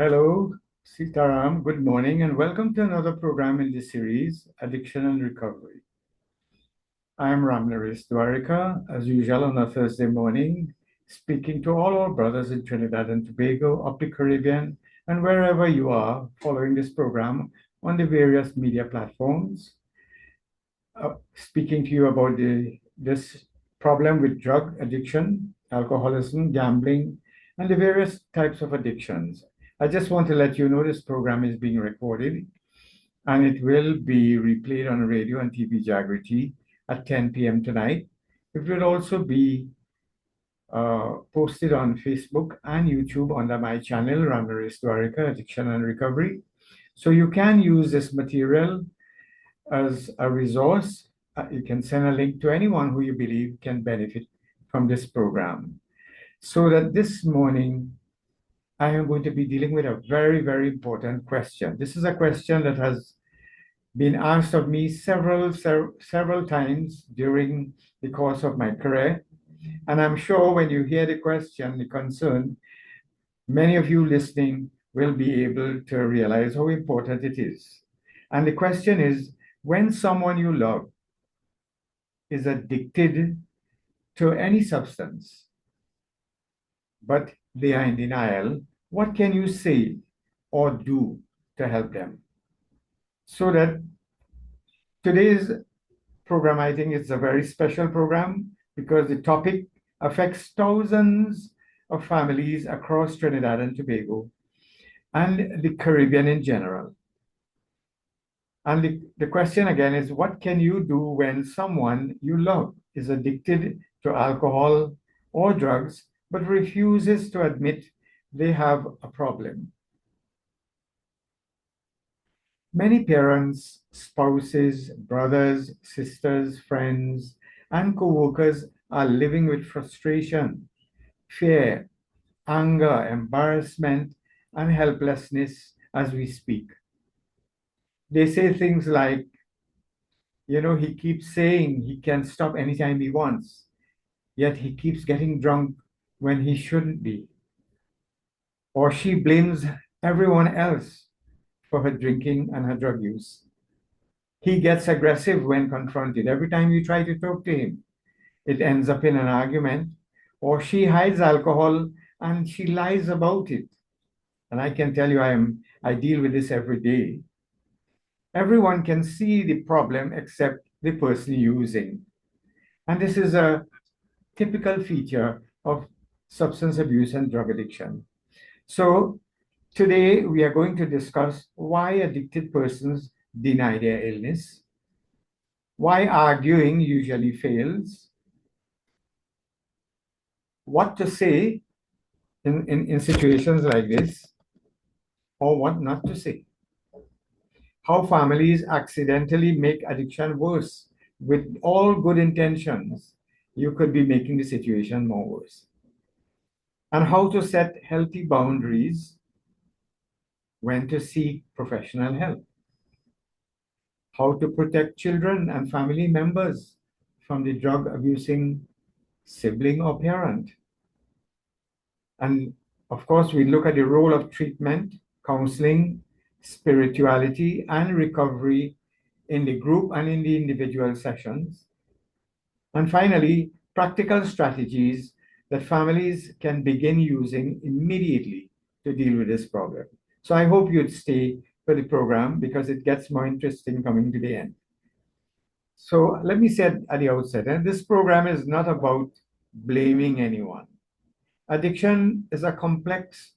Hello, Sitaram. Good morning, and welcome to another program in this series, Addiction and Recovery. I am Ram Naresh Dwarika, as usual on a Thursday morning, speaking to all our brothers in Trinidad and Tobago, up the Caribbean, and wherever you are following this program on the various media platforms, speaking to you about this problem with drug addiction, alcoholism, gambling, and the various types of addictions. I just want to let you know this program is being recorded and it will be replayed on radio and TV Jagriti at 10 p.m. tonight. It will also be posted on Facebook and YouTube under my channel, Ram Naresh Dwarika, Addiction and Recovery. So you can use this material as a resource. You can send a link to anyone who you believe can benefit from this program. So that this morning, I am going to be dealing with a very, very important question. This is a question that has been asked of me several times during the course of my career. And I'm sure when you hear the question, the concern, many of you listening will be able to realize how important it is. And the question is, when someone you love is addicted to any substance, but they are in denial, what can you say or do to help them? So that today's program, I think, is a very special program because the topic affects thousands of families across Trinidad and Tobago and the Caribbean in general. And the question again is, what can you do when someone you love is addicted to alcohol or drugs, but refuses to admit they have a problem? Many parents, spouses, brothers, sisters, friends, and co-workers are living with frustration, fear, anger, embarrassment, and helplessness as we speak. They say things like, he keeps saying he can stop anytime he wants, yet he keeps getting drunk when he shouldn't be. Or she blames everyone else for her drinking and her drug use. He gets aggressive when confronted. Every time you try to talk to him, it ends up in an argument. Or she hides alcohol and she lies about it. And I can tell you, I deal with this every day. Everyone can see the problem except the person using. And this is a typical feature of substance abuse and drug addiction. So today we are going to discuss why addicted persons deny their illness, why arguing usually fails, what to say in situations like this, or what not to say, how families accidentally make addiction worse. With all good intentions, you could be making the situation more worse. And how to set healthy boundaries when to seek professional help. How to protect children and family members from the drug abusing sibling or parent. And of course, we look at the role of treatment, counseling, spirituality, and recovery in the group and in the individual sessions. And finally, practical strategies that families can begin using immediately to deal with this problem. So I hope you'd stay for the program because it gets more interesting coming to the end. So let me say at the outset, and this program is not about blaming anyone. Addiction is a complex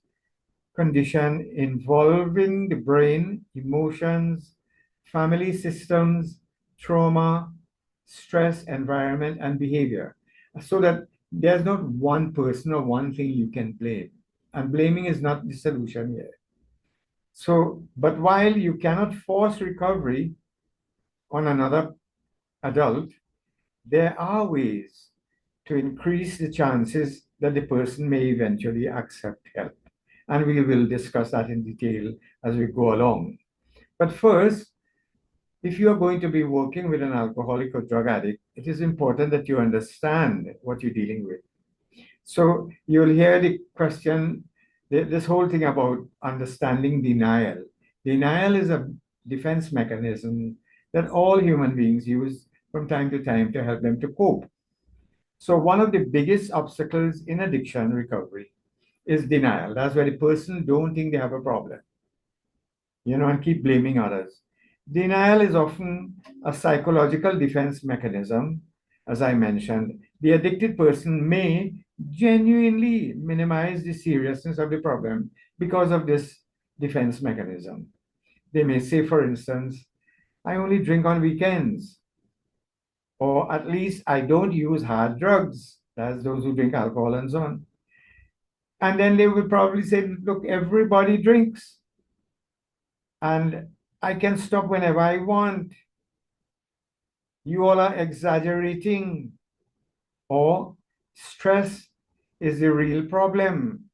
condition involving the brain, emotions, family systems, trauma, stress, environment, and behavior. So that there's not one person or one thing you can blame. And blaming is not the solution here. So, but while you cannot force recovery on another adult, there are ways to increase the chances that the person may eventually accept help. And we will discuss that in detail as we go along. But first, if you are going to be working with an alcoholic or drug addict, it is important that you understand what you're dealing with. So you'll hear the question, this whole thing about understanding denial. Denial is a defense mechanism that all human beings use from time to time to help them to cope. So one of the biggest obstacles in addiction recovery is denial. That's where the person don't think they have a problem, and keep blaming others. Denial is often a psychological defense mechanism, as I mentioned. The addicted person may genuinely minimize the seriousness of the problem because of this defense mechanism. They may say, for instance, I only drink on weekends, or at least I don't use hard drugs. That's those who drink alcohol and so on. And then they will probably say, look, everybody drinks, and I can stop whenever I want. You all are exaggerating, or stress is the real problem,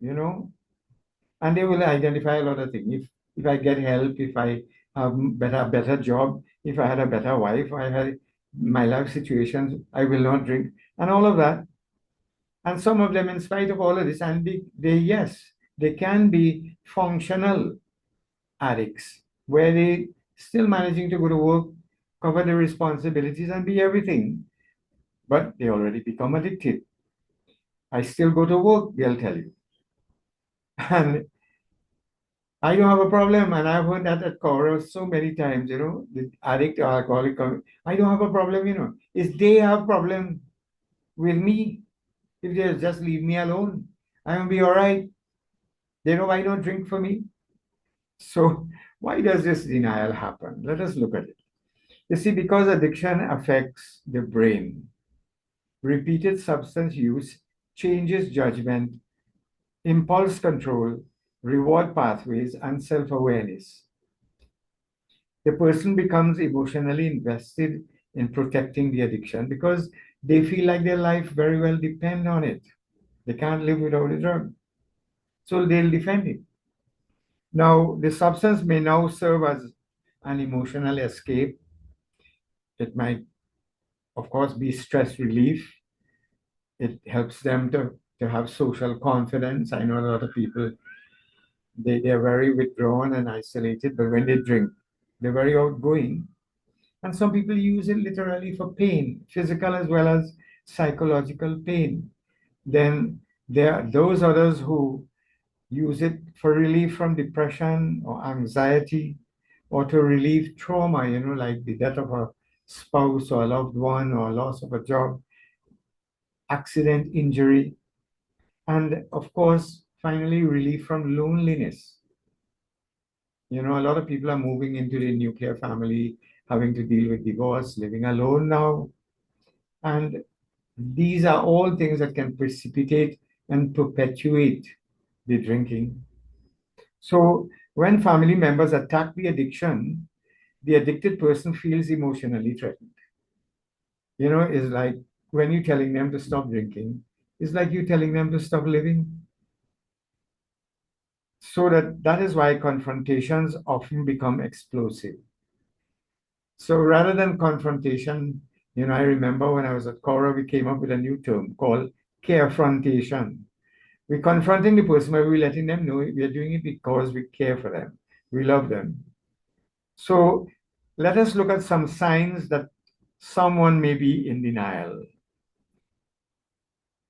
you know. And they will identify a lot of things. If I get help, if I have better job, if I had a better wife, I had my life situations, I will not drink, and all of that. And some of them, in spite of all of this, and yes, they can be functional addicts, where they still managing to go to work, cover their responsibilities, and be everything, but they already become addicted. I still go to work, they'll tell you. And I don't have a problem, and I've heard that at chorus so many times, the addict or alcoholic, I don't have a problem, If they have problem with me, if they just leave me alone, I'm gonna be all right. They know I don't drink for me. So why does this denial happen? Let us look at it. You see, because addiction affects the brain, repeated substance use changes judgment, impulse control, reward pathways, and self awareness. The person becomes emotionally invested in protecting the addiction because they feel like their life very well depends on it. They can't live without a drug. So they'll defend it. Now, the substance may now serve as an emotional escape. It might, of course, be stress relief. It helps them to have social confidence. I know a lot of people, they're very withdrawn and isolated, but when they drink, they're very outgoing. And some people use it literally for pain, physical as well as psychological pain. Then there are those others who use it for relief from depression or anxiety, or to relieve trauma, like the death of a spouse or a loved one, or loss of a job, accident, injury, and of course, finally, relief from loneliness. A lot of people are moving into the nuclear family, having to deal with divorce, living alone now. And these are all things that can precipitate and perpetuate the drinking. So when family members attack the addiction, the addicted person feels emotionally threatened. It's like when you're telling them to stop drinking, it's like you telling them to stop living. So that is why confrontations often become explosive. So rather than confrontation, I remember when I was at Cora, we came up with a new term called carefrontation. We're confronting the person, but we're letting them know we are doing it because we care for them. We love them. So let us look at some signs that someone may be in denial.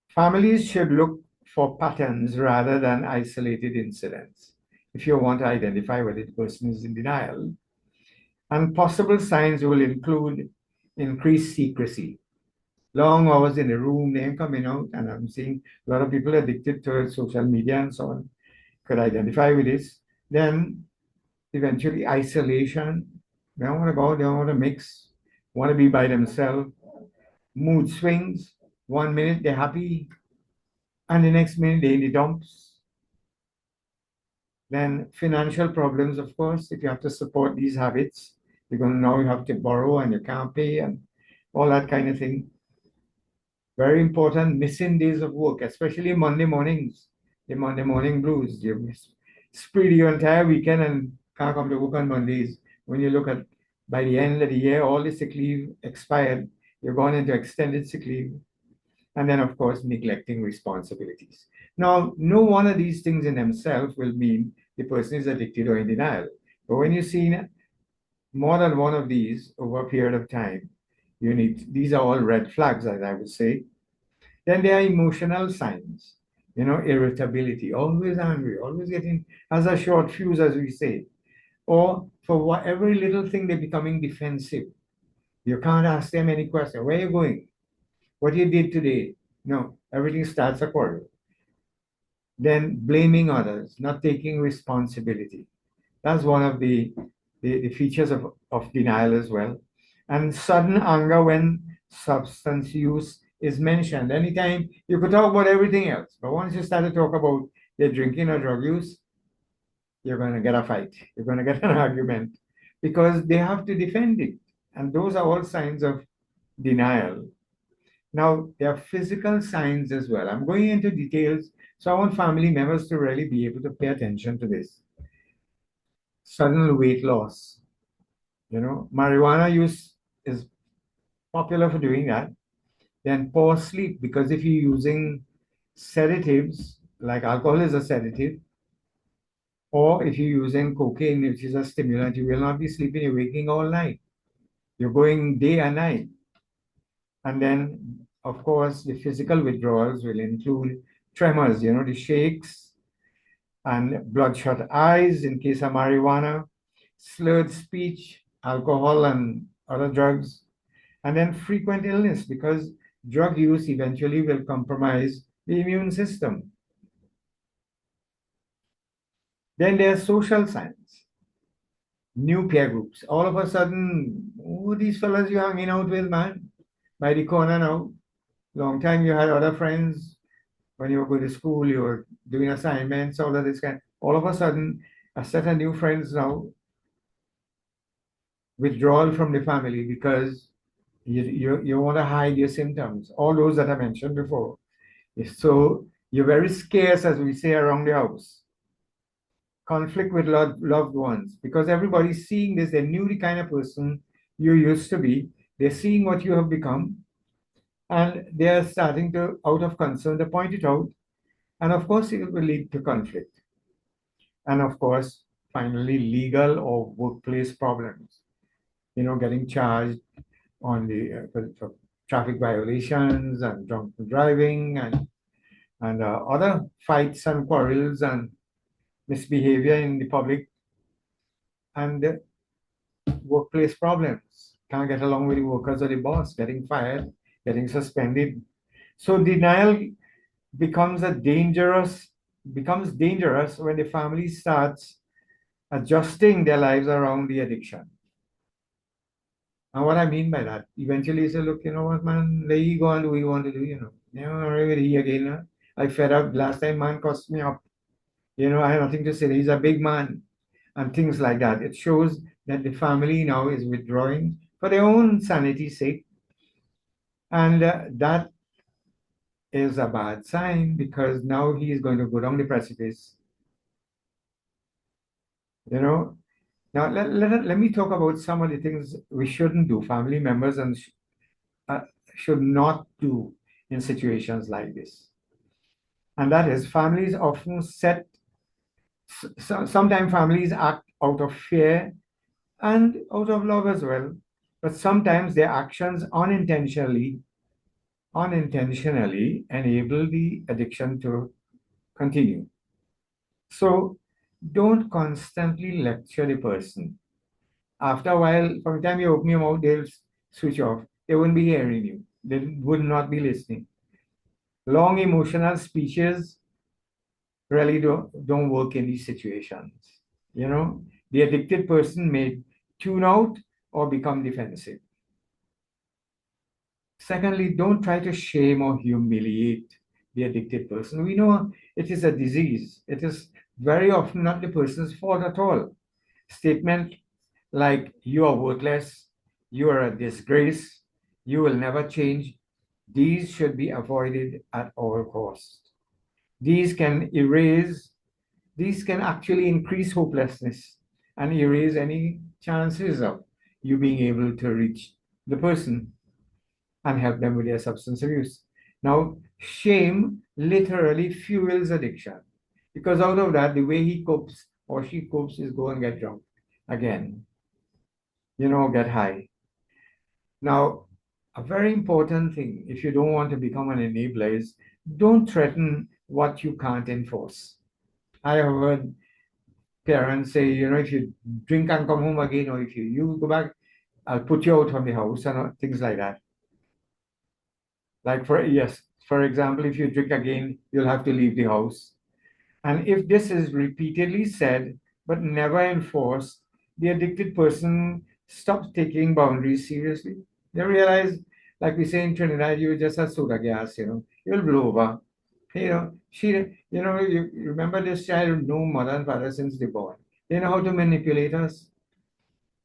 Families should look for patterns rather than isolated incidents if you want to identify whether the person is in denial. And possible signs will include increased secrecy, long hours in a room, name coming out, and I'm seeing a lot of people addicted to social media and so on could identify with this. Then eventually isolation. They don't want to go, they don't want to mix, want to be by themselves. Mood swings. 1 minute they're happy, and the next minute they're in the dumps. Then financial problems, of course, if you have to support these habits, you're going to now you have to borrow and you can't pay and all that kind of thing. Very important, missing days of work, especially Monday mornings, the Monday morning blues. You spread your entire weekend and can't come to work on Mondays. When you look at by the end of the year, all the sick leave expired. You're going into extended sick leave. And then, of course, neglecting responsibilities. Now, no one of these things in themselves will mean the person is addicted or in denial. But when you see more than one of these over a period of time, these are all red flags, as I would say. Then there are emotional signs, irritability, always angry, always getting, has a short fuse, as we say. Or for whatever little thing, they're becoming defensive. You can't ask them any question. Where are you going? What you did today? No, everything starts a quarrel. Then blaming others, not taking responsibility. That's one of the features of denial as well. And sudden anger when substance use is mentioned. Anytime you could talk about everything else, but once you start to talk about their drinking or drug use, you're going to get a fight. You're going to get an argument because they have to defend it. And those are all signs of denial. Now, there are physical signs as well. I'm going into details, so I want family members to really be able to pay attention to this. Sudden weight loss. Marijuana use is popular for doing that. Then poor sleep, because if you're using sedatives, like alcohol is a sedative, or if you're using cocaine, which is a stimulant, you will not be sleeping, you're waking all night. You're going day and night. And then, of course, the physical withdrawals will include tremors, the shakes and bloodshot eyes in case of marijuana, slurred speech, alcohol and other drugs, and then frequent illness because drug use eventually will compromise the immune system. Then there are social signs, new peer groups. All of a sudden, who these fellas you're hanging out with, man? By the corner now. Long time you had other friends when you were going to school, you were doing assignments, all of this kind. All of a sudden, a set of new friends now, withdrawal from the family because you want to hide your symptoms, all those that I mentioned before. So you're very scarce, as we say around the house. Conflict with loved ones because everybody's seeing this. They knew the kind of person you used to be. They're seeing what you have become. And they're starting to, out of concern, to point it out. And of course, it will lead to conflict. And of course, finally, legal or workplace problems. Getting charged on the for traffic violations and drunk driving and other fights and quarrels and misbehavior in the public and workplace problems. Can't get along with the workers or the boss, getting fired, getting suspended. So denial becomes dangerous when the family starts adjusting their lives around the addiction. And what I mean by that, eventually you say, look, you know what, man, let you go and do what you want to do, I'm already again. I fed up. Last time, man, cost me up. I have nothing to say. He's a big man and things like that. It shows that the family now is withdrawing for their own sanity's sake. And that is a bad sign because now he is going to go down the precipice. Now, let me talk about some of the things we shouldn't do, family members and should not do in situations like this. And that is families often sometimes families act out of fear and out of love as well, but sometimes their actions unintentionally enable the addiction to continue. So don't constantly lecture the person. After a while, from the time you open your mouth, they'll switch off. They won't be hearing you. They would not be listening. Long emotional speeches really don't work in these situations. The addicted person may tune out or become defensive. Secondly, don't try to shame or humiliate the addicted person. We know it is a disease. It is very often not the person's fault at all. Statement like, you are worthless, you are a disgrace, you will never change, these should be avoided at all costs. These can actually increase hopelessness and erase any chances of you being able to reach the person and help them with their substance abuse. Now, shame literally fuels addiction because out of that, the way he copes or she copes is go and get drunk again, get high. Now, a very important thing, if you don't want to become an enabler, is don't threaten what you can't enforce. I have heard parents say, if you drink and come home again, or if you go back, I'll put you out from the house and things like that. Like for example, if you drink again, you'll have to leave the house. And if this is repeatedly said but never enforced, the addicted person stops taking boundaries seriously. They realize, like we say in Trinidad, you just have soda gas, you'll blow over. You remember this child know mother and father since they born. They know how to manipulate us.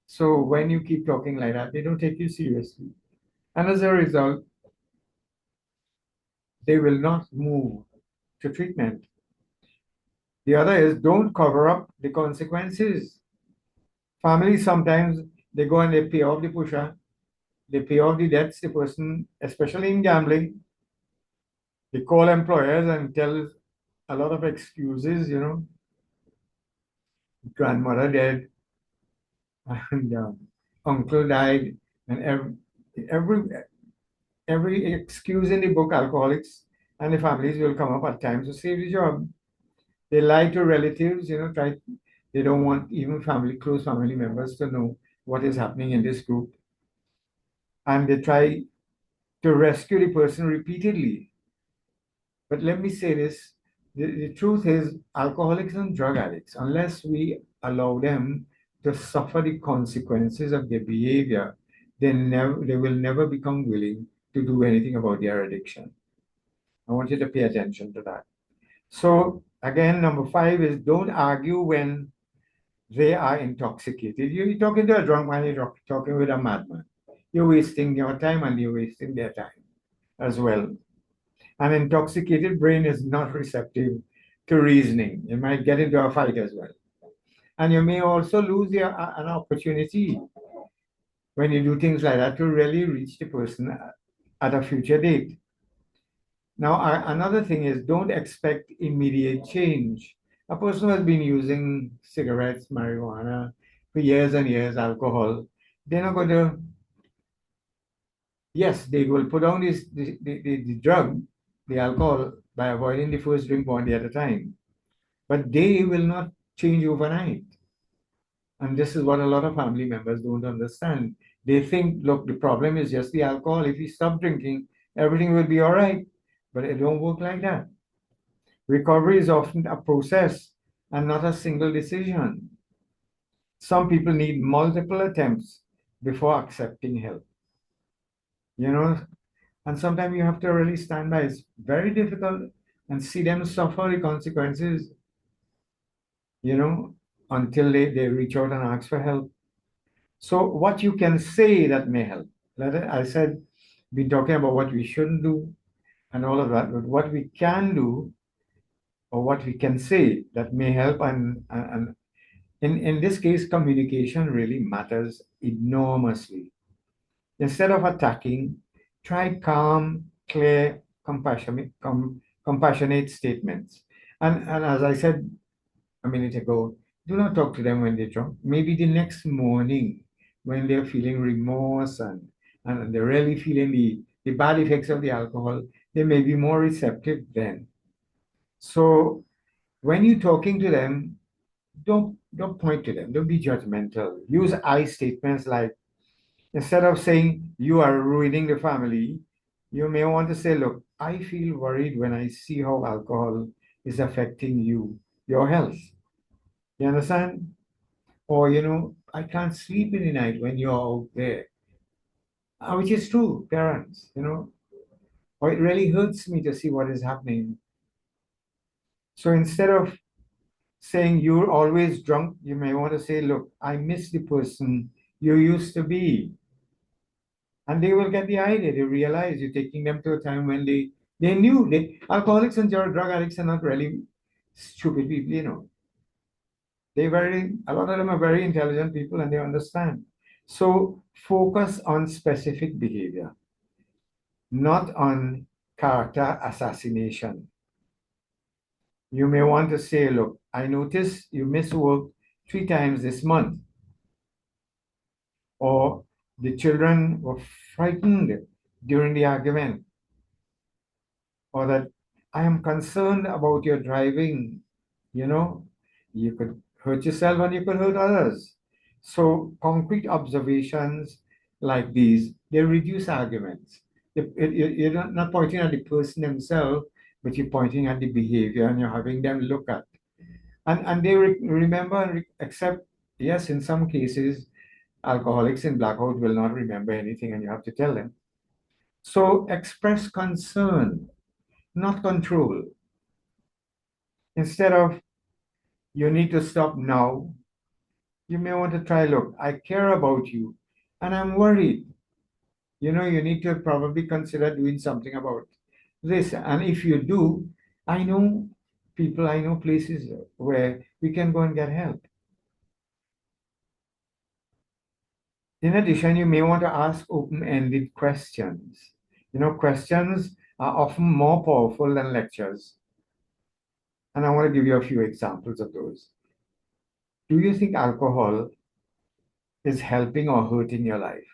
So when you keep talking like that, they don't take you seriously. And as a result, they will not move to treatment. The other is don't cover up the consequences. Families sometimes they go and they pay off the pusher, they pay off the debts, the person, especially in gambling, they call employers and tell a lot of excuses, grandmother dead and uncle died, and every every excuse in the book, alcoholics and the families will come up at times to save the job. They lie to relatives, they don't want even close family members to know what is happening in this group. And they try to rescue the person repeatedly. But let me say this, the truth is alcoholics and drug addicts, unless we allow them to suffer the consequences of their behavior, they will never become willing to do anything about their addiction. I want you to pay attention to that. So again, number 5 is don't argue when they are intoxicated. You're talking to a drunk man, you're talking with a madman. You're wasting your time and you're wasting their time as well. An intoxicated brain is not receptive to reasoning. You might get into a fight as well. And you may also lose an opportunity when you do things like that to really reach the person at a future date. Now, another thing is don't expect immediate change. A person who has been using cigarettes, marijuana for years and years, alcohol, they're not going to, yes, they will put down the drug, the alcohol, by avoiding the first drink one day at a time. But they will not change overnight. And this is what a lot of family members don't understand. They think, look, the problem is just the alcohol. If we stop drinking, everything will be all right. But it don't work like that. Recovery is often a process and not a single decision. Some people need multiple attempts before accepting help. And sometimes you have to really stand by. It's very difficult and see them suffer the consequences, until they reach out and ask for help. So what you can say that may help. I said, been talking about what we shouldn't do and all of that, but what we can do or what we can say that may help. And in this case, communication really matters enormously. Instead of attacking, try calm, clear, compassionate statements. And as I said a minute ago, do not talk to them when they're drunk. Maybe the next morning when they're feeling remorse and they're really feeling the bad effects of the alcohol, they may be more receptive then. So when you're talking to them, don't point to them. Don't be judgmental. Use I statements like, instead of saying you are ruining the family, you may want to say, look, I feel worried when I see how alcohol is affecting your health. You understand? Or, I can't sleep in the night when you're out there. Which is true, parents, or it really hurts me to see what is happening. So instead of saying you're always drunk, you may want to say, look, I miss the person you used to be. And they will get the idea. They realize you're taking them to a time when they knew alcoholics and drug addicts are not really stupid people. A lot of them are very intelligent people and they understand. So focus on specific behavior, not on character assassination. You may want to say, look, I noticed you missed work 3 times this month, or the children were frightened during the argument, or that I am concerned about your driving. You know, you could hurt yourself and you could hurt others. So, concrete observations like these, they reduce arguments. You're not pointing at the person themselves, but you're pointing at the behavior and you're having them look at. And they remember and accept, yes, in some cases, alcoholics in blackout will not remember anything and you have to tell them. So express concern, not control. Instead of, you need to stop now, you may want to try, look, I care about you and I'm worried. You need to probably consider doing something about this. And if you do, I know people, I know places where we can go and get help. In addition, you may want to ask open-ended questions. Questions are often more powerful than lectures. And I want to give you a few examples of those. Do you think alcohol is helping or hurting your life?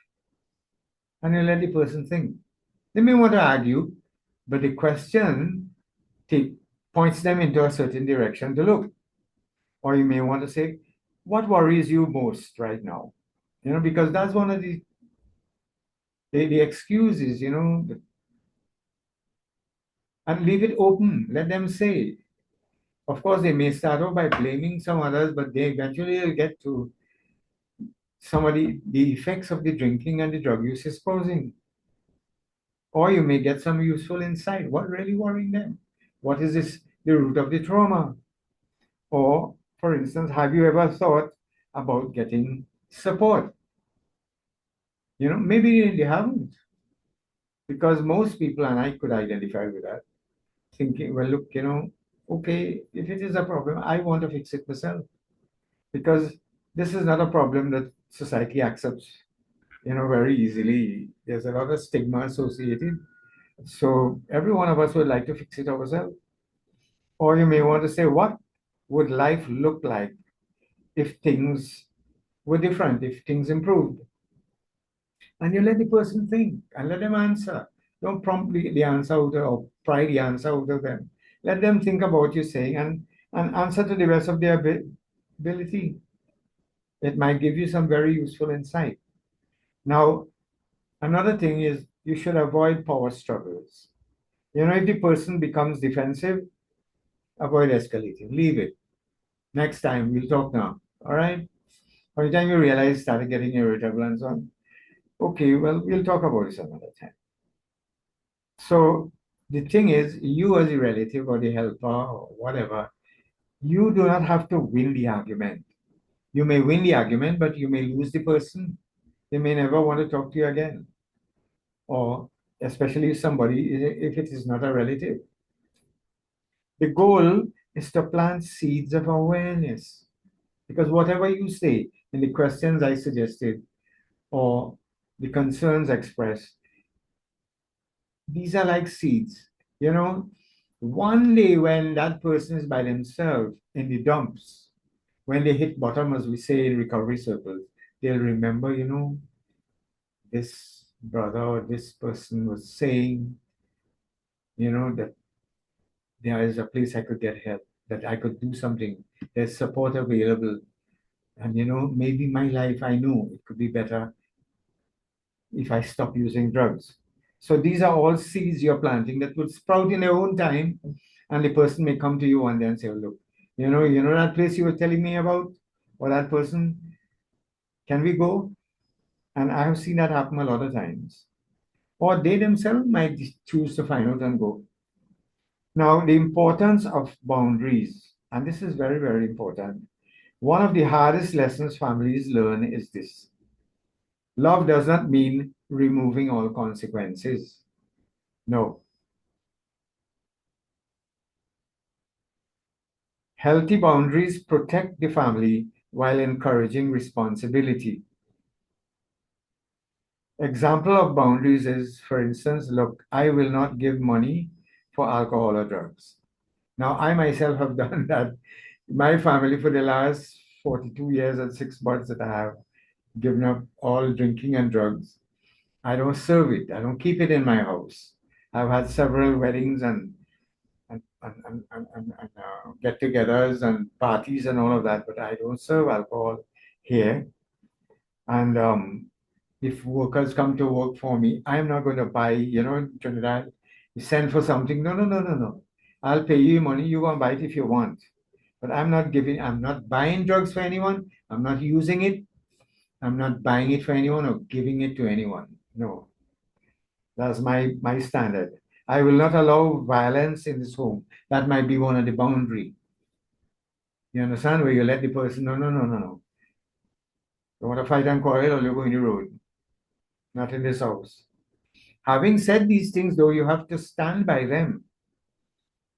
And you let the person think. They may want to argue, but the question points them into a certain direction to look. Or you may want to say, what worries you most right now? Because that's one of the excuses, and leave it open. Let them say. Of course, they may start off by blaming some others, but they eventually will get to the effects of the drinking and the drug use is causing. Or you may get some useful insight. What really worrying them? What is the root of the trauma? Or, for instance, have you ever thought about getting support? Maybe they haven't. Because most people, and I could identify with that, thinking, well, look, okay, if it is a problem, I want to fix it myself. Because this is not a problem that society accepts, very easily. There's a lot of stigma associated. So every one of us would like to fix it ourselves. Or you may want to say, what would life look like if things were different, if things improved? And you let the person think and let them answer. Don't prompt the answer out or pry the answer out of them. Let them think about what you're saying and answer to the best of their ability. It might give you some very useful insight. Now, another thing is you should avoid power struggles. If the person becomes defensive, avoid escalating. Leave it. Next time, we'll talk now. All right? By the time you realize, started getting irritable and so on. Okay, well, we'll talk about this another time. So the thing is, you as a relative or the helper or whatever, you do not have to win the argument. You may win the argument, but you may lose the person. They may never want to talk to you again. Or especially somebody, if it is not a relative. The goal is to plant seeds of awareness. Because whatever you say in the questions I suggested or the concerns expressed, these are like seeds. One day when that person is by themselves in the dumps, when they hit bottom, as we say in recovery circles, they'll remember, this brother or this person was saying, that there is a place I could get help, that I could do something, there's support available. And, maybe my life, I know it could be better if I stop using drugs. So these are all seeds you're planting that will sprout in their own time. And the person may come to you one day and say, oh, look, you know that place you were telling me about, or that person, can we go? And I have seen that happen a lot of times. Or they themselves might choose to find out and go. Now, the importance of boundaries, and this is very, very important. One of the hardest lessons families learn is this. Love does not mean removing all consequences. No. Healthy boundaries protect the family while encouraging responsibility. Example of boundaries is, for instance, look, I will not give money for alcohol or drugs. Now, I myself have done that. My family, for the last 42 years and 6 months that I have given up all drinking and drugs, I don't serve it. I don't keep it in my house. I've had several weddings and get-togethers and parties and all of that, but I don't serve alcohol here. And if workers come to work for me, I'm not going to buy, in Trinidad, you send for something. No, no, no, no, no. I'll pay you money. You go and buy it if you want. But I'm not buying drugs for anyone. I'm not using it. I'm not buying it for anyone or giving it to anyone. No, that's my standard. I will not allow violence in this home. That might be one of the boundary. You understand? Where you let the person, no, no, no, no, no. You want to fight and quarrel or you go in the road. Not in this house. Having said these things, though, you have to stand by them.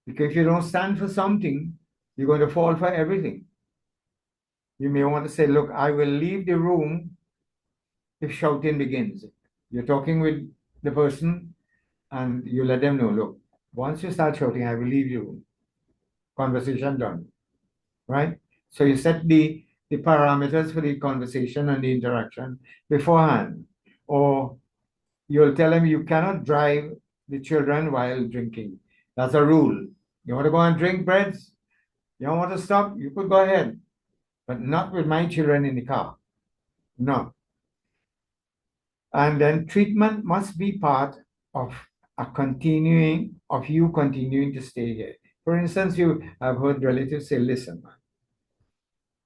Because if you don't stand for something, you're going to fall for everything. You may want to say, look, I will leave the room if shouting begins. You're talking with the person and you let them know, look, once you start shouting, I will leave you. Conversation done. Right? So you set the parameters for the conversation and the interaction beforehand. Or you'll tell them you cannot drive the children while drinking. That's a rule. You want to go and drink breads? You don't want to stop? You could go ahead, but not with my children in the car. No. And then treatment must be part of you continuing to stay here. For instance, you have heard relatives say, listen, man,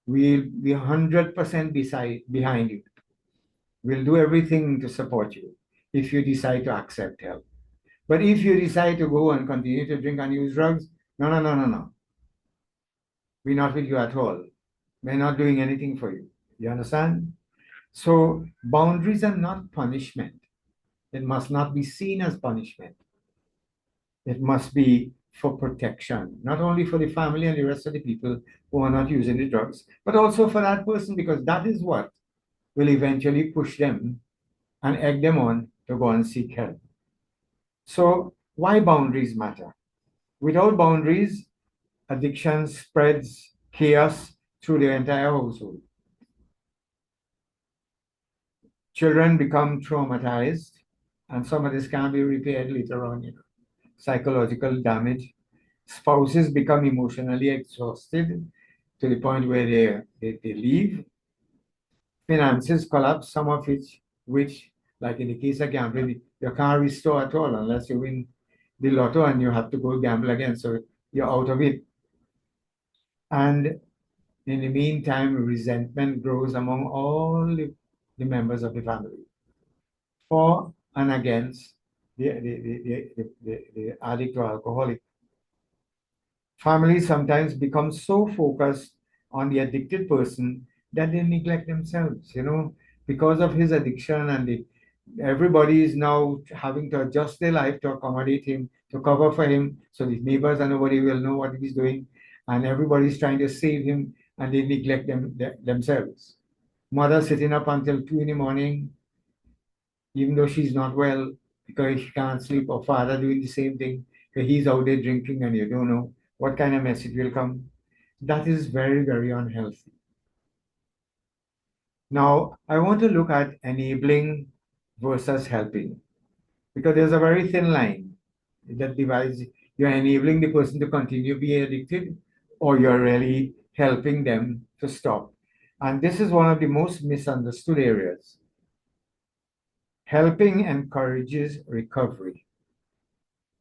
we'll be 100% behind you. We'll do everything to support you if you decide to accept help. But if you decide to go and continue to drink and use drugs, no, no, no, no, no. We're not with you at all. We're not doing anything for you. You understand? So boundaries are not punishment. It must not be seen as punishment. It must be for protection, not only for the family and the rest of the people who are not using the drugs, but also for that person, because that is what will eventually push them and egg them on to go and seek help. So why boundaries matter? Without boundaries, addiction spreads chaos through the entire household. Children become traumatized, and some of this can be repaired later on, psychological damage. Spouses become emotionally exhausted to the point where they leave. Finances collapse, some of which, like in the case of gambling, you can't restore at all unless you win the lotto and you have to go gamble again. So you're out of it. And in the meantime, resentment grows among all the members of the family for and against the addict or alcoholic. Families sometimes become so focused on the addicted person that they neglect themselves, because of his addiction and everybody is now having to adjust their life to accommodate him, to cover for him, so the neighbors and nobody will know what he's doing, and everybody's trying to save him, and they neglect themselves. Mother sitting up until 2 in the morning, even though she's not well because she can't sleep, or father doing the same thing because he's out there drinking and you don't know what kind of message will come. That is very, very unhealthy. Now, I want to look at enabling versus helping, because there's a very thin line that divides. You're enabling the person to continue being addicted, or you're really helping them to stop. And this is one of the most misunderstood areas. Helping encourages recovery.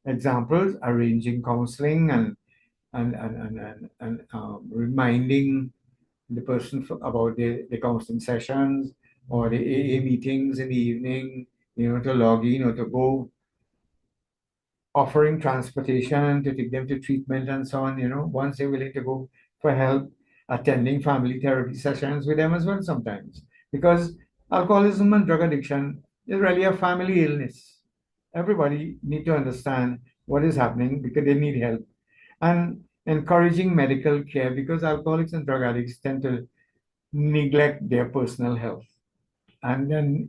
Examples: arranging counseling and reminding the person about the counseling sessions or the AA meetings in the evening, to log in or to go, offering transportation to take them to treatment and so on, once they're willing to go for help, attending family therapy sessions with them as well sometimes. Because alcoholism and drug addiction is really a family illness. Everybody need to understand what is happening because they need help. And encouraging medical care, because alcoholics and drug addicts tend to neglect their personal health. And then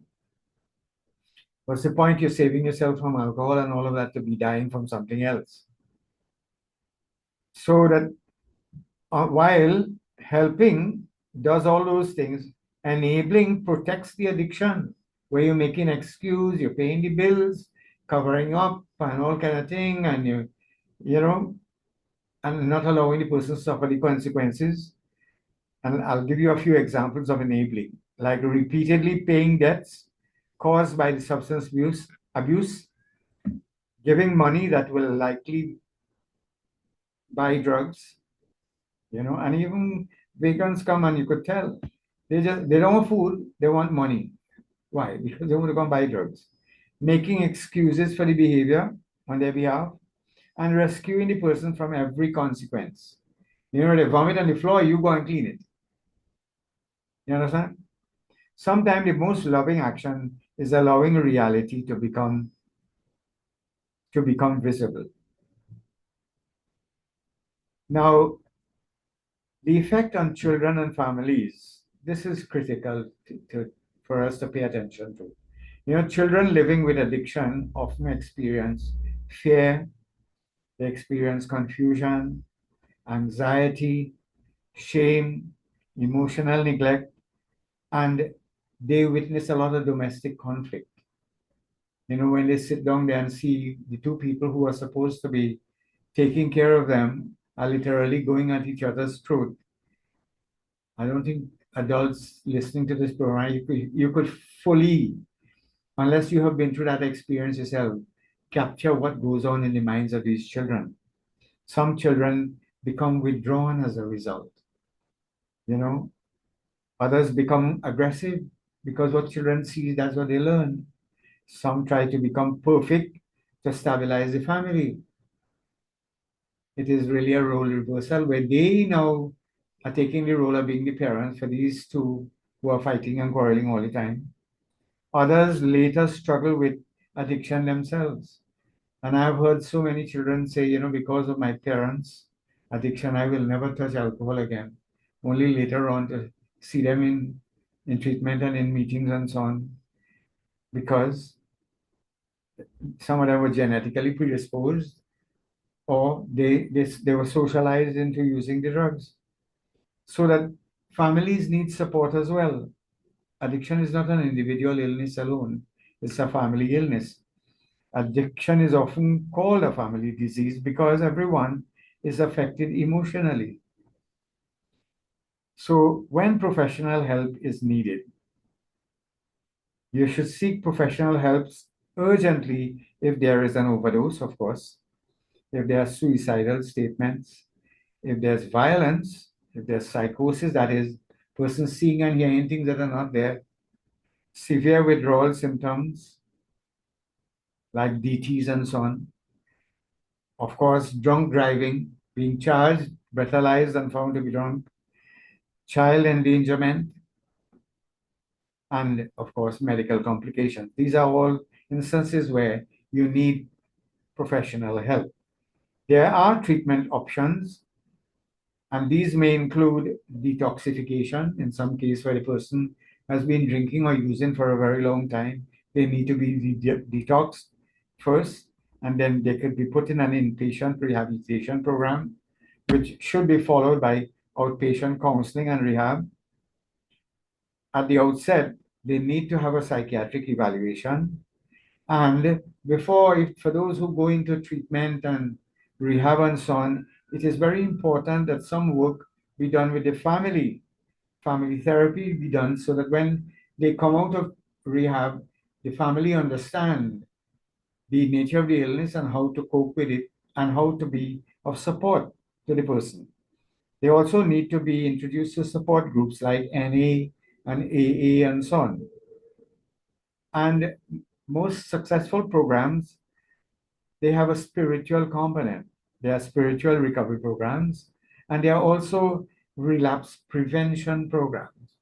What's the point? You're saving yourself from alcohol and all of that to be dying from something else. So that while helping does all those things, enabling protects the addiction, where you're making excuse, you're paying the bills, covering up and all kind of thing, and you know, and not allowing the person to suffer the consequences. And I'll give you a few examples of enabling, like repeatedly paying debts caused by the substance abuse, giving money that will likely buy drugs, and even vegans come and you could tell they don't want food, they want money. Why? Because they want to go and buy drugs. Making excuses for the behavior on their behalf and rescuing the person from every consequence. They vomit on the floor, you go and clean it. You understand? Sometimes the most loving action is allowing reality to become visible. Now, the effect on children and families, this is critical for us to pay attention to. Children living with addiction often experience fear, they experience confusion, anxiety, shame, emotional neglect, and they witness a lot of domestic conflict. When they sit down there and see the two people who are supposed to be taking care of them are literally going at each other's throat. I don't think adults listening to this program, you could fully, unless you have been through that experience yourself, capture what goes on in the minds of these children. Some children become withdrawn as a result. You know, Others become aggressive because what children see, that's what they learn. Some try to become perfect to stabilize the family. It is really a role reversal where they now are taking the role of being the parents for these two who are fighting and quarreling all the time. Others later struggle with addiction themselves. And I've heard so many children say, because of my parents' addiction, I will never touch alcohol again. Only later on to see them in treatment and in meetings and so on, because some of them were genetically predisposed or they were socialized into using the drugs. So that families need support as well. Addiction is not an individual illness alone, it's a family illness. Addiction is often called a family disease because everyone is affected emotionally. So, when professional help is needed, you should seek professional help urgently if there is an overdose, of course, if there are suicidal statements, if there's violence, if there's psychosis, that is, person seeing and hearing things that are not there, severe withdrawal symptoms like DTs and so on. Of course, drunk driving, being charged, breathalyzed, and found to be drunk, child endangerment, and of course, medical complications. These are all instances where you need professional help. There are treatment options, and these may include detoxification. In some case, where the person has been drinking or using for a very long time, they need to be detoxed first, and then they could be put in an inpatient rehabilitation program, which should be followed by outpatient counseling and rehab. At the outset, they need to have a psychiatric evaluation. And for those who go into treatment and rehab and so on, it is very important that some work be done with the family therapy be done so that when they come out of rehab, the family understand the nature of the illness and how to cope with it and how to be of support to the person. They also need to be introduced to support groups like NA and AA and so on. And most successful programs, they have a spiritual component. They are spiritual recovery programs, and they are also relapse prevention programs,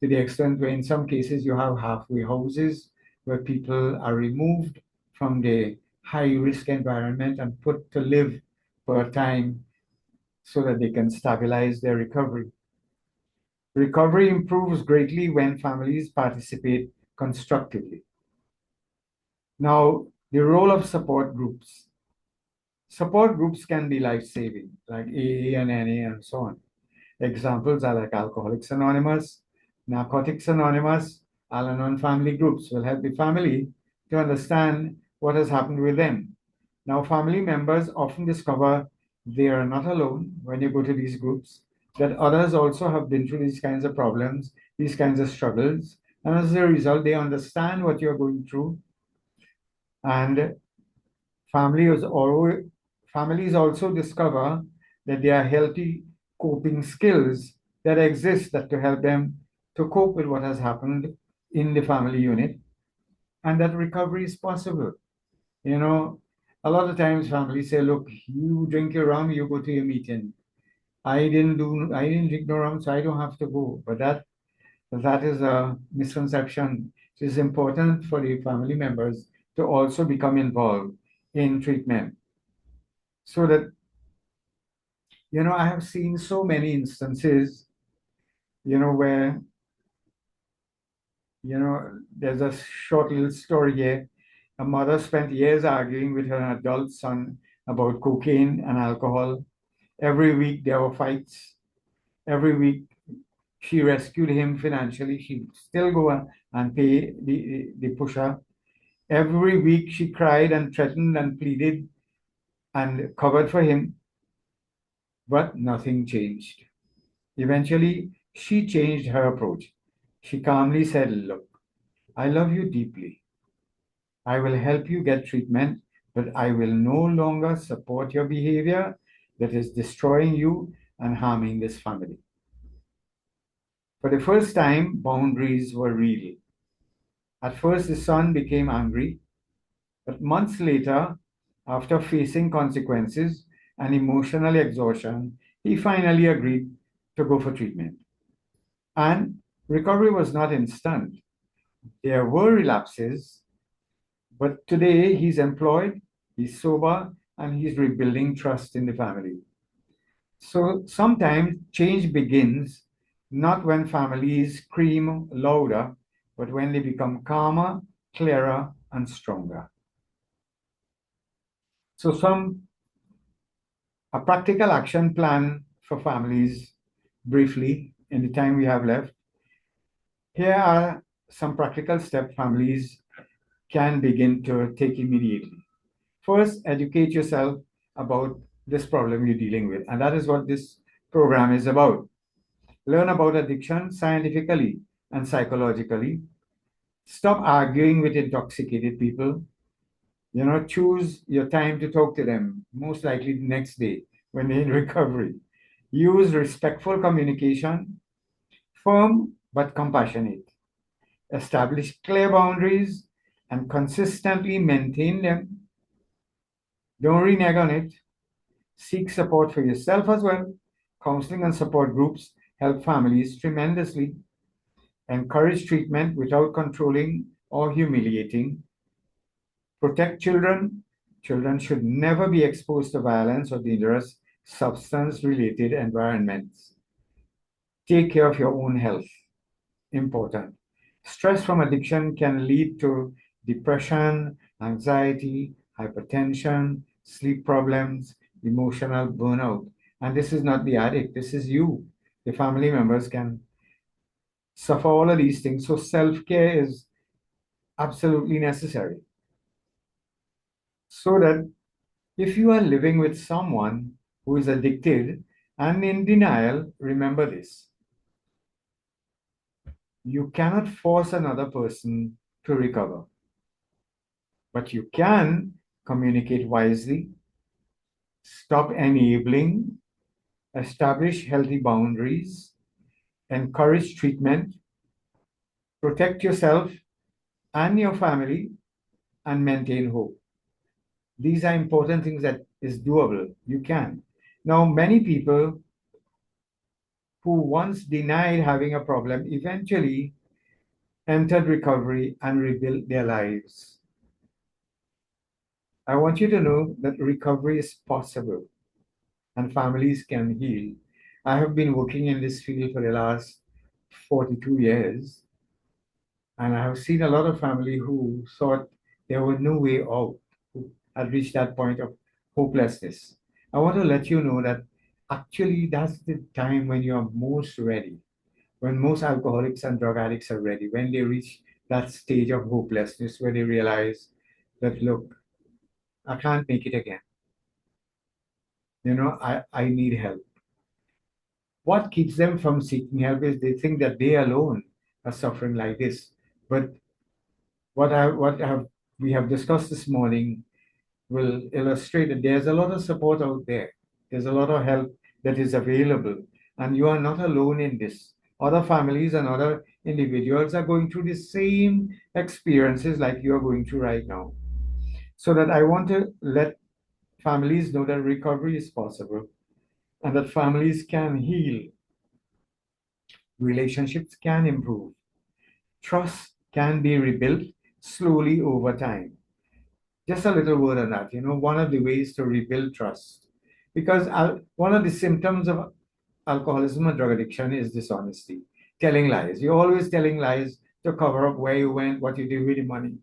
to the extent where in some cases you have halfway houses where people are removed from the high risk environment and put to live for a time so that they can stabilize their recovery. Recovery improves greatly when families participate constructively. Now, the role of support groups. Support groups can be life-saving, like AA and NA and so on. Examples are like Alcoholics Anonymous, Narcotics Anonymous, Al-Anon family groups will help the family to understand what has happened with them. Now, family members often discover they are not alone when you go to these groups, that others also have been through these kinds of problems, these kinds of struggles, and as a result, they understand what you're going through. And families always, families also discover that there are healthy coping skills that exist that to help them to cope with what has happened in the family unit, and that recovery is possible. You know, a lot of times families say, look, you drink your rum, you go to your meeting. I didn't drink no rum, so I don't have to go. But that is a misconception. It is important for the family members to also become involved in treatment. So that, I have seen so many instances, where, there's a short little story here. A mother spent years arguing with her adult son about cocaine and alcohol. Every week there were fights. Every week she rescued him financially. She still go and pay the pusher. Every week she cried and threatened and pleaded and covered for him, but nothing changed. Eventually, she changed her approach. She calmly said, look, I love you deeply. I will help you get treatment, but I will no longer support your behavior that is destroying you and harming this family. For the first time, boundaries were real. At first, the son became angry, but months later, after facing consequences and emotional exhaustion, he finally agreed to go for treatment. And recovery was not instant. There were relapses, but today he's employed, he's sober, and he's rebuilding trust in the family. So sometimes change begins not when families scream louder, but when they become calmer, clearer, and stronger. So a practical action plan for families, briefly, in the time we have left. Here are some practical steps families can begin to take immediately. First, educate yourself about this problem you're dealing with. And that is what this program is about. Learn about addiction scientifically and psychologically. Stop arguing with intoxicated people. Choose your time to talk to them, most likely the next day when they're in recovery. Use respectful communication, firm but compassionate. Establish clear boundaries and consistently maintain them. Don't renege on it. Seek support for yourself as well. Counseling and support groups help families tremendously. Encourage treatment without controlling or humiliating. Protect children. Children should never be exposed to violence or dangerous substance-related environments. Take care of your own health. Important. Stress from addiction can lead to depression, anxiety, hypertension, sleep problems, emotional burnout. And this is not the addict, this is you. The family members can suffer all of these things. So self-care is absolutely necessary. So that if you are living with someone who is addicted and in denial, remember this. You cannot force another person to recover, but you can communicate wisely, stop enabling, establish healthy boundaries, encourage treatment, protect yourself and your family, and maintain hope. These are important things that is doable. You can. Now, many people who once denied having a problem eventually entered recovery and rebuilt their lives. I want you to know that recovery is possible and families can heal. I have been working in this field for the last 42 years, and I have seen a lot of family who thought there was no way out, who had reached that point of hopelessness. I want to let you know that actually that's the time when you are most ready, when most alcoholics and drug addicts are ready, when they reach that stage of hopelessness where they realize that, look, I can't make it again. I need help. What keeps them from seeking help is they think that they alone are suffering like this. But what we have discussed this morning will illustrate that there's a lot of support out there. There's a lot of help that is available, and you are not alone in this. Other families and other individuals are going through the same experiences like you are going through right now. So that I want to let families know that recovery is possible and that families can heal, relationships can improve, trust can be rebuilt slowly over time. Just a little word on that. One of the ways to rebuild trust, because one of the symptoms of alcoholism and drug addiction is dishonesty, telling lies. You're always telling lies to cover up where you went, what you did with the money,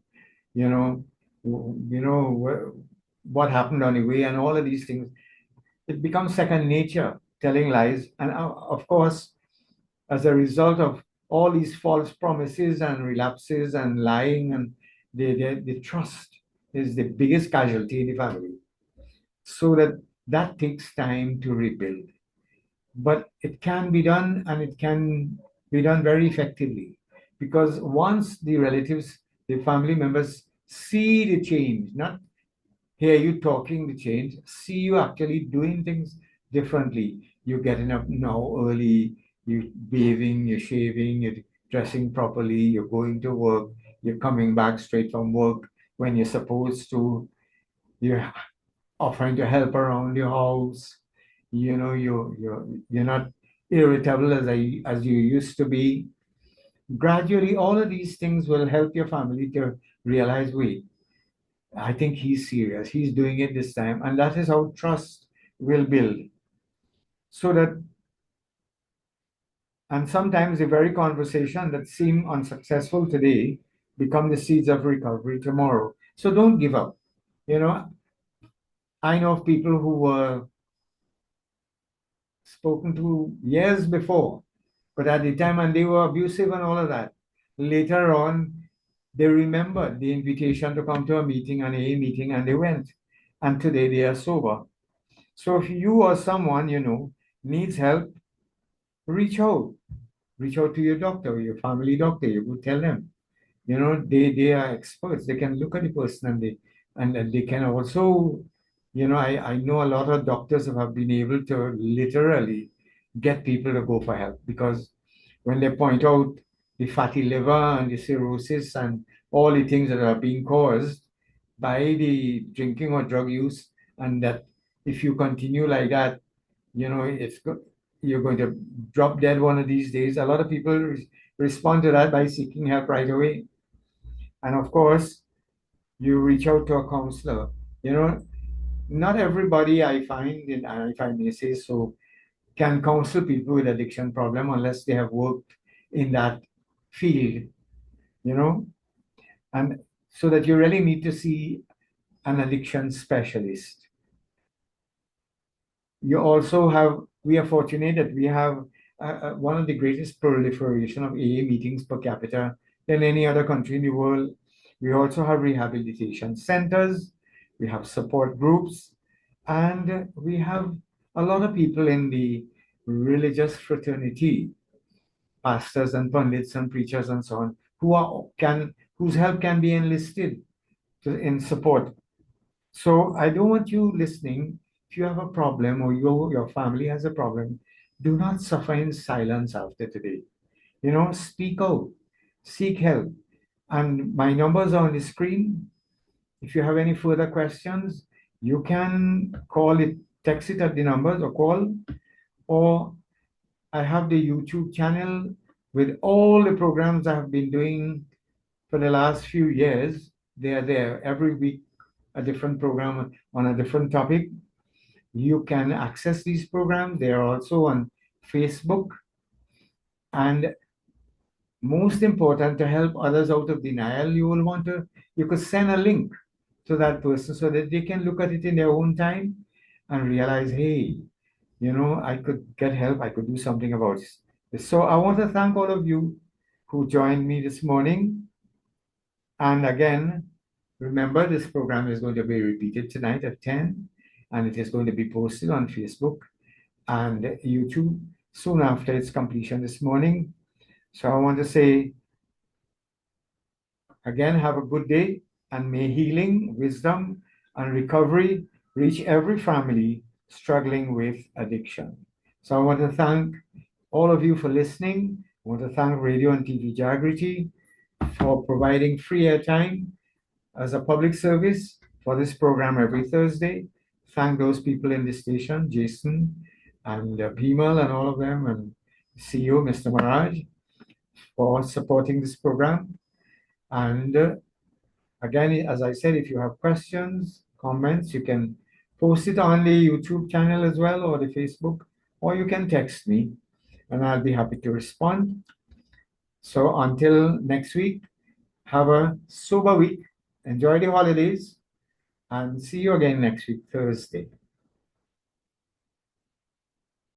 you know, what happened on the way, and all of these things. It becomes second nature, telling lies, and of course, as a result of all these false promises and relapses and lying, and the trust is the biggest casualty in the family. So that takes time to rebuild. But it can be done, and it can be done very effectively, because once the relatives, the family members see the change, not hear you talking the change, see you actually doing things differently. You're getting up now early, you're bathing, you're shaving, you're dressing properly, you're going to work, you're coming back straight from work when you're supposed to, you're offering to help around your house. You're not irritable as you used to be. Gradually, all of these things will help your family to realize, wait, I think he's serious. He's doing it this time. And that is how trust will build. So that, and sometimes the very conversation that seem unsuccessful today become the seeds of recovery tomorrow. So don't give up. You know, I know of people who were spoken to years before, but at the time, and they were abusive and all of that. Later on, they remembered the invitation to come to a meeting, an AA meeting, and they went. And today they are sober. So if you or someone needs help, reach out. Reach out to your doctor, your family doctor. You would tell them. They are experts. They can look at the person, and they can also, I know a lot of doctors have been able to literally get people to go for help, because when they point out the fatty liver and the cirrhosis and all the things that are being caused by the drinking or drug use, and that if you continue like that, you're going to drop dead one of these days. A lot of people respond to that by seeking help right away. And of course, you reach out to a counselor. You know, not everybody, I find, and if I may say so, can counsel people with addiction problem unless they have worked in that field, you know, and so that you really need to see an addiction specialist. You also have, we are fortunate that we have one of the greatest proliferation of AA meetings per capita than any other country in the world. We also have rehabilitation centers, we have support groups, and we have a lot of people in the religious fraternity, pastors and pundits and preachers and so on, whose help can be enlisted in support. So I don't want you listening. If you have a problem, or your family has a problem, do not suffer in silence after today. Speak out, seek help. And my numbers are on the screen. If you have any further questions, you can call it, text it at the numbers, or call, or I have the YouTube channel with all the programs I have been doing for the last few years. They are there every week, a different program on a different topic. You can access these programs. They are also on Facebook. And Most important, to help others out of denial, you could send a link to that person so that they can look at it in their own time and realize, hey, I could get help, I could do something about this. So I want to thank all of you who joined me this morning. And again, remember, this program is going to be repeated tonight at 10, and it is going to be posted on Facebook and YouTube soon after its completion this morning. So I want to say again, have a good day, and may healing, wisdom, and recovery reach every family struggling with addiction. So I want to thank all of you for listening. I want to thank Radio and TV Jagriti for providing free airtime as a public service for this program every Thursday. Thank those people in the station, Jason and Bimal and all of them, and CEO Mr. Maraj, for supporting this program. And again, as I said, if you have questions, comments, you can post it on the YouTube channel as well, or the Facebook, or you can text me and I'll be happy to respond. So until next week, have a sober week, enjoy the holidays, and see you again next week, Thursday.